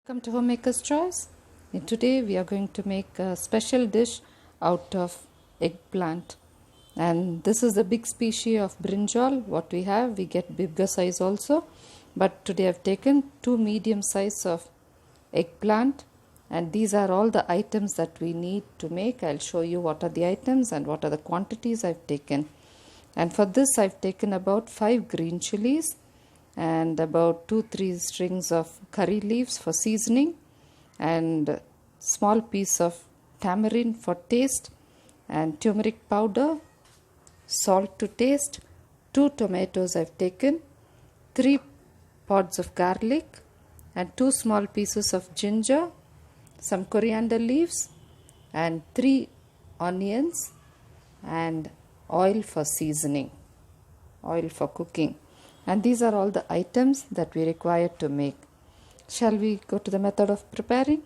Welcome to Homemaker's Choice. And today we are going to make a special dish out of eggplant. And this is a big species of brinjal. What we get bigger size also. But today I've taken 2 medium size of eggplant. And these are all the items that we need to make. I'll show you what are the items and what are the quantities I've taken. And for this I've taken about 5 green chilies and about 2-3 strings of curry leaves for seasoning, and small piece of tamarind for taste, and turmeric powder, salt to taste, 2 tomatoes I've taken, 3 pods of garlic, and 2 small pieces of ginger, some coriander leaves, and 3 onions, and oil for seasoning, oil for cooking. And these are all the items that we require to make. Shall we go to the method of preparing?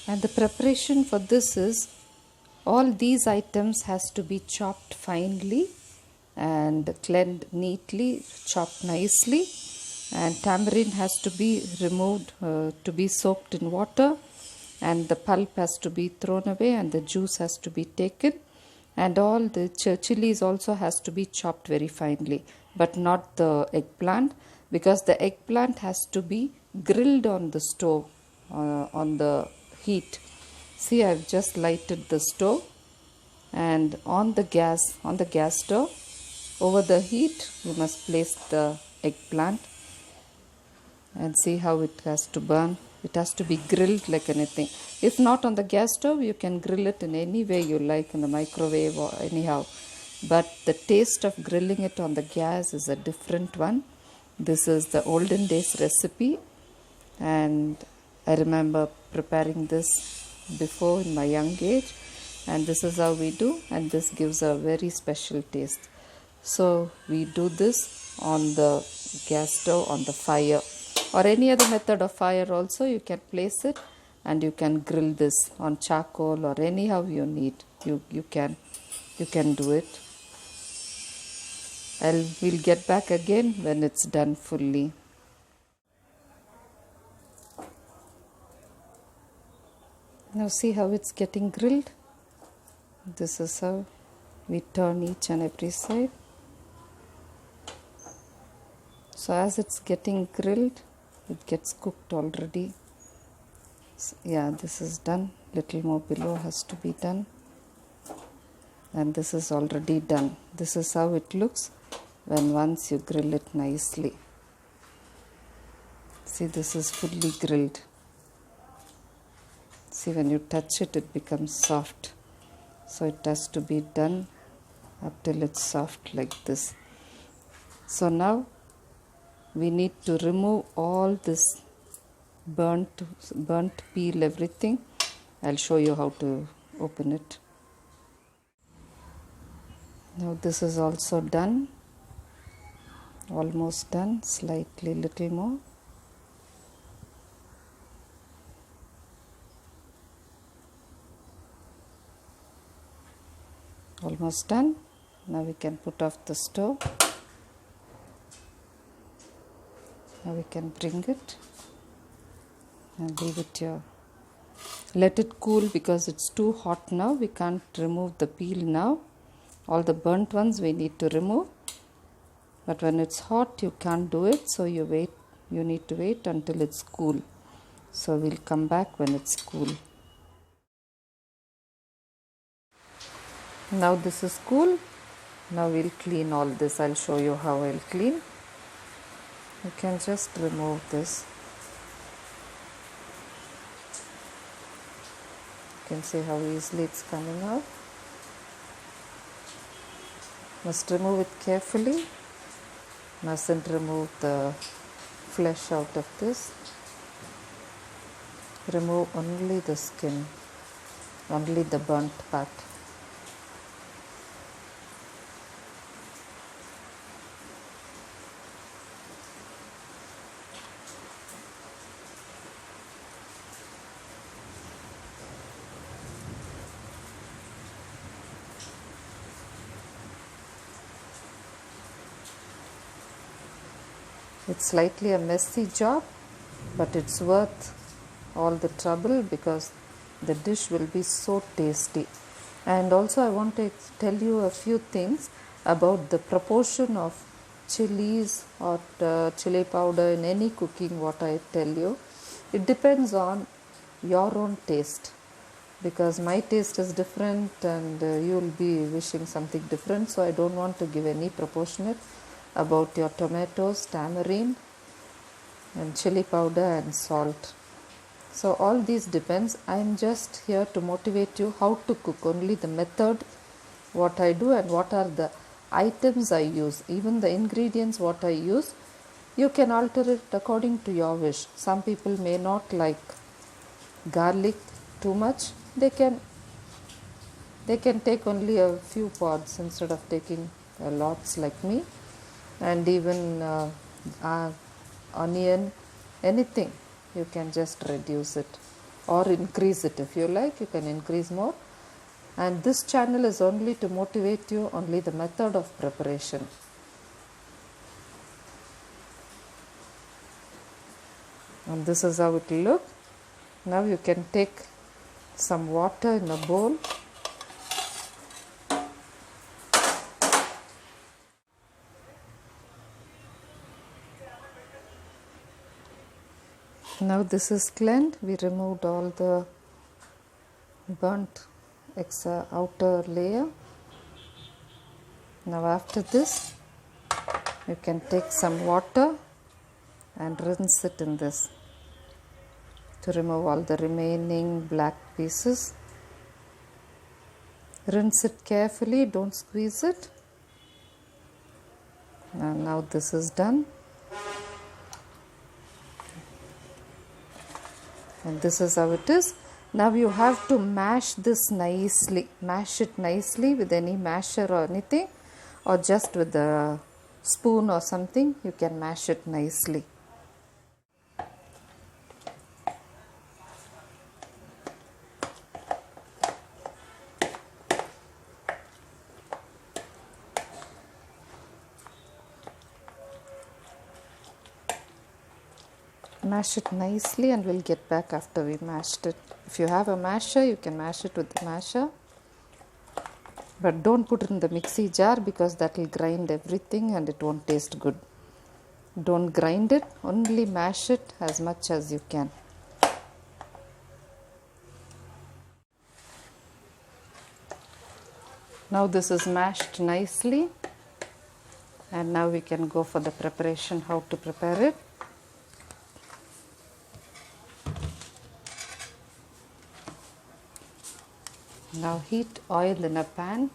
And the preparation for this is, all these items has to be chopped finely and cleaned neatly, chopped nicely, and tamarind has to be removed to be soaked in water, and the pulp has to be thrown away and the juice has to be taken, and all the chilies also has to be chopped very finely, but not the eggplant, because the eggplant has to be grilled on the stove, on the heat. See, I've just lighted the stove, and on the gas stove, over the heat you must place the eggplant, and see how it has to burn. It has to be grilled like anything. If not on the gas stove, you can grill it in any way you like, in the microwave or anyhow. But the taste of grilling it on the gas is a different one. This is the olden days recipe, and I remember preparing this before in my young age, and this is how we do, and this gives a very special taste. So we do this on the gas stove, on the fire, or any other method of fire also. You can place it and you can grill this on charcoal or anyhow you need. You can do it. We'll get back again when it's done fully. Now see how it's getting grilled. This is how we turn each and every side. So as it's getting grilled, it gets cooked already. So, yeah, this is done. Little more below has to be done. And this is already done. This is how it looks when once you grill it nicely. See, this is fully grilled. See, when you touch it, it becomes soft. So it has to be done up till it's soft like this. So now we need to remove all this burnt peel, everything. I'll show you how to open it. Now this is also done, almost done, slightly little more. Almost done. Now we can put off the stove. Now we can bring it and leave it here. Let it cool because it's too hot now. We can't remove the peel now. All the burnt ones we need to remove. But when it's hot, you can't do it. So you need to wait until it's cool. So we'll come back when it's cool. Now this is cool. Now we'll clean all this. I'll show you how I'll clean. You can just remove this. You can see how easily it's coming out. Must remove it carefully. Mustn't remove the flesh out of this. Remove only the skin, only the burnt part. It's slightly a messy job, but it's worth all the trouble because the dish will be so tasty. And also I want to tell you a few things about the proportion of chilies or chili powder in any cooking. What I tell you, it depends on your own taste, because my taste is different and you will be wishing something different. So I don't want to give any proportionate about your tomatoes, tamarind and chili powder and salt. So all these depends. I am just here to motivate you how to cook, only the method, what I do and what are the items I use. Even the ingredients what I use, you can alter it according to your wish. Some people may not like garlic too much. They can take only a few pods instead of taking lots like me. And even onion, anything, you can just reduce it or increase it. If you like, you can increase more. And this channel is only to motivate you, only the method of preparation. And this is how it will look. Now you can take some water in a bowl. Now this is cleansed. We removed all the burnt outer layer. Now after this, you can take some water and rinse it in this to remove all the remaining black pieces. Rinse it carefully, don't squeeze it. And now this is done. And this is how it is. Now you have to mash this nicely. Mash it nicely with any masher or anything, or just with a spoon or something. You can mash it nicely. Mash it nicely and we'll get back after we mashed it. If you have a masher, you can mash it with the masher. But don't put it in the mixie jar because that will grind everything and it won't taste good. Don't grind it, only mash it as much as you can. Now this is mashed nicely, and now we can go for the preparation, how to prepare it. Now heat oil in a pan.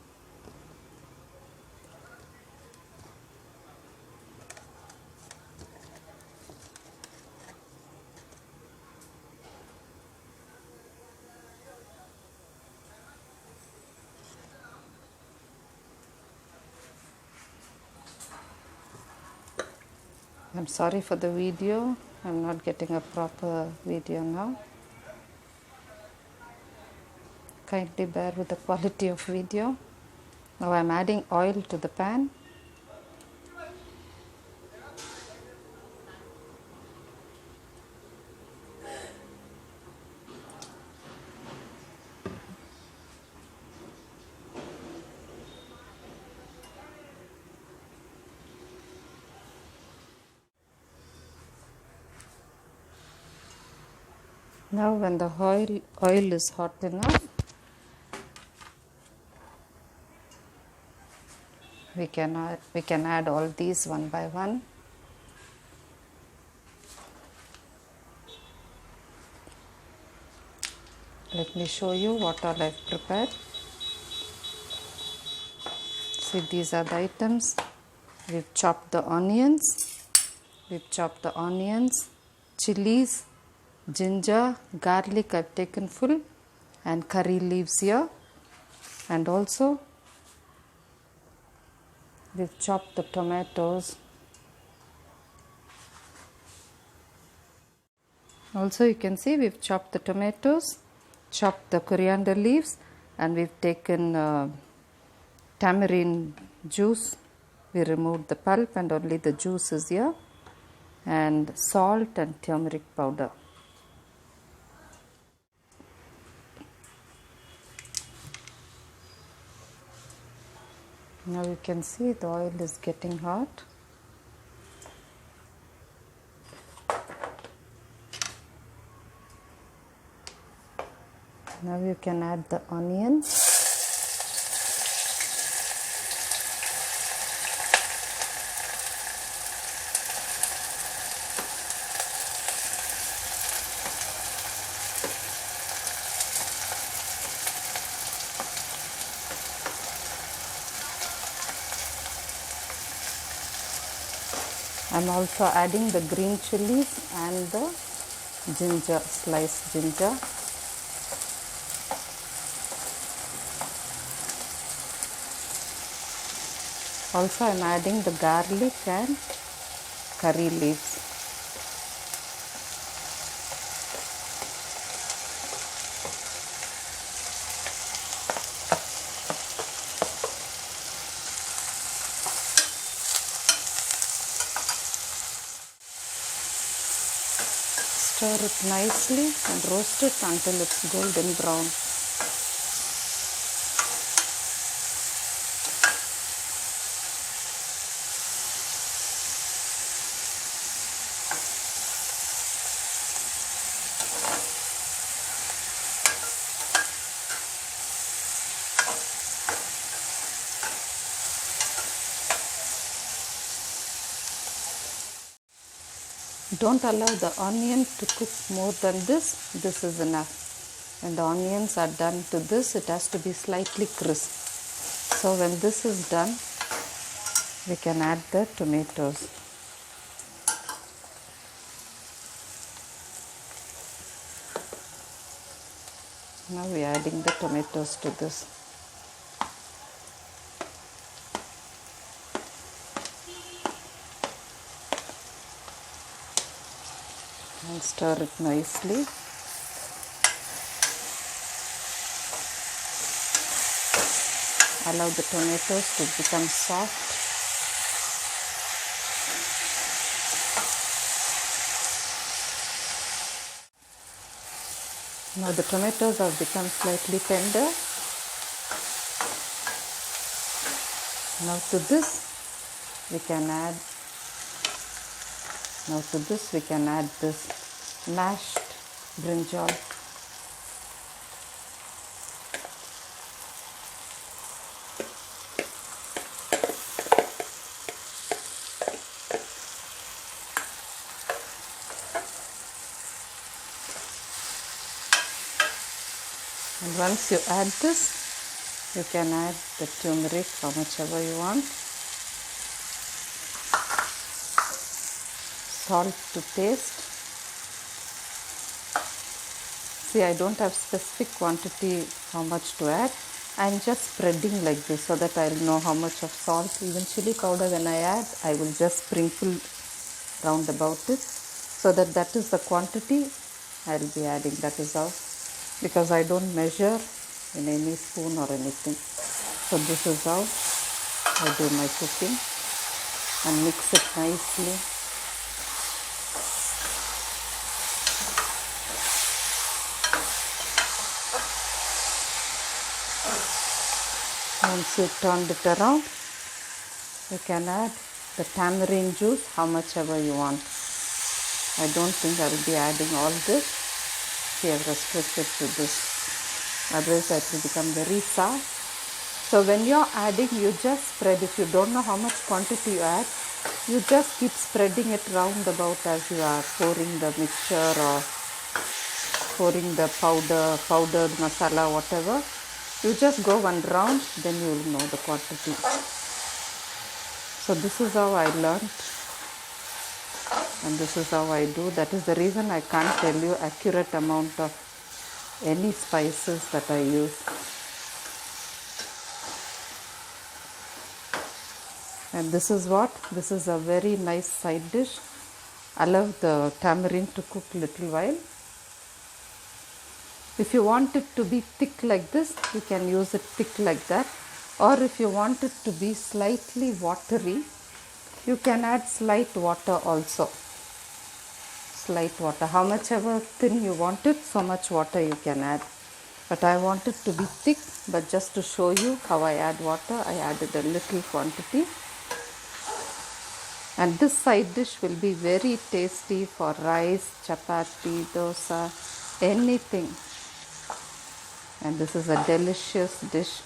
I'm sorry for the video. I'm not getting a proper video now. Kindly bear with the quality of video. Now I'm adding oil to the pan. Now when the oil is hot enough, we can add all these one by one. Let me show you what all I've prepared. See, these are the items. We've chopped the onions, chilies, ginger, garlic I've taken full, and curry leaves here. And also we've chopped the tomatoes. Also you can see we've chopped the tomatoes, chopped the coriander leaves, and we've taken tamarind juice. We removed the pulp and only the juice is here. and salt and turmeric powder. Now you can see the oil is getting hot. Now you can add the onion. I'm also adding the green chilies and the ginger, sliced ginger. Also I'm adding the garlic and curry leaves. Stir it nicely and roast it until it's golden brown. Don't allow the onion to cook more than this. This is enough. When the onions are done to this, it has to be slightly crisp. So when this is done, we can add the tomatoes. Now we are adding the tomatoes to this. And stir it nicely. Allow the tomatoes to become soft. Now the tomatoes have become slightly tender. Now to this we can add this mashed brinjal. And once you add this, you can add the turmeric how much ever you want. Salt to taste. See, I don't have specific quantity how much to add. I'm just spreading like this so that I'll know how much of salt. Even chili powder when I add, I will just sprinkle round about it so that is the quantity I'll be adding. That is how, because I don't measure in any spoon or anything. So this is how I do my cooking and mix it nicely. Once you turned it around, you can add the tamarind juice how much ever you want. I don't think I will be adding all this. See, I've restricted to this. Otherwise it will become very sour. So when you're adding, you just spread. If you don't know how much quantity you add, you just keep spreading it round about as you are pouring the mixture or pouring the powdered masala, whatever. You just go one round, then you will know the quantity. So this is how I learned, and this is how I do. That is the reason I can't tell you accurate amount of any spices that I use. And this is a very nice side dish. Allow the tamarind to cook little while. If you want it to be thick like this, you can use it thick like that. Or if you want it to be slightly watery, you can add slight water also. light water. How much ever thin you want it, so much water you can add. But I want it to be thick, but just to show you how I add water, I added a little quantity. And this side dish will be very tasty for rice, chapati, dosa, anything. And this is a delicious dish.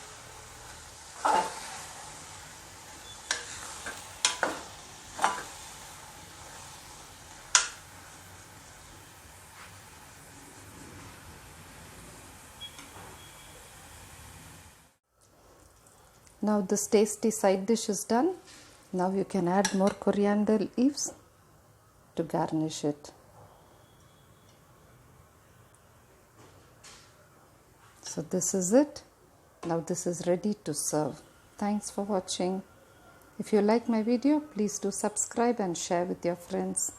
Now this tasty side dish is done. Now you can add more coriander leaves to garnish it. So this is it. Now this is ready to serve. Thanks for watching. If you like my video, please do subscribe and share with your friends.